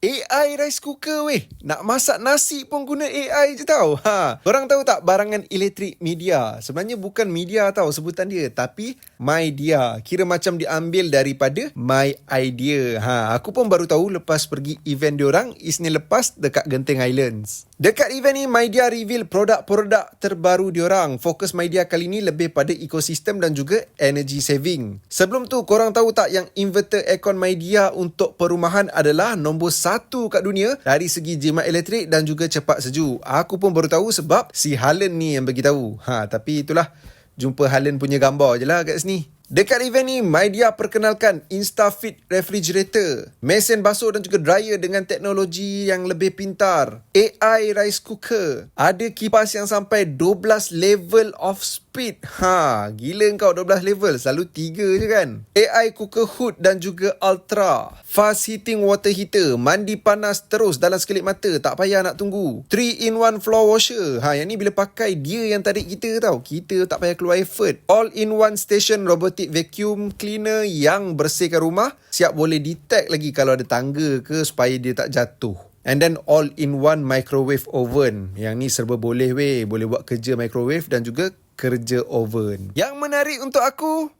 AI rice cooker weh. Nak masak nasi pun guna AI je tau. Korang tahu tak barangan elektrik media? Sebenarnya bukan media tau sebutan dia. Tapi MyDia. Kira macam diambil daripada My Idea. Aku pun baru tahu lepas pergi event diorang Isnin lepas dekat Genting Highlands. Dekat event ni, MyDia reveal produk-produk terbaru diorang. Fokus MyDia kali ni lebih pada ekosistem dan juga energy saving. Sebelum tu, korang tahu tak yang inverter aircon MyDia untuk perumahan adalah nombor 1 kat dunia dari segi jimat elektrik dan juga cepat sejuk. Aku pun baru tahu sebab si Haaland ni yang bagi tahu. Tapi itulah, jumpa Haaland punya gambar je lah kat sini. Dekat event ni, MyDia perkenalkan InstaFit Refrigerator, mesin basuh dan juga dryer dengan teknologi yang lebih pintar, AI rice cooker, ada kipas yang sampai 12 level of speed. Gila kau 12 level, selalu 3 je kan. AI cooker hood dan juga ultra fast heating water heater, mandi panas terus dalam sekelip mata, tak payah nak tunggu. 3-in-1 floor washer, yang ni bila pakai dia yang tarik kita tau, kita tak payah keluar effort. All-in-one station robotic vacuum cleaner yang bersihkan rumah, siap boleh detect lagi kalau ada tangga ke supaya dia tak jatuh. And then all-in-one microwave oven. Yang ni serba boleh weh, boleh buat kerja microwave dan juga kerja oven. Yang menarik untuk aku,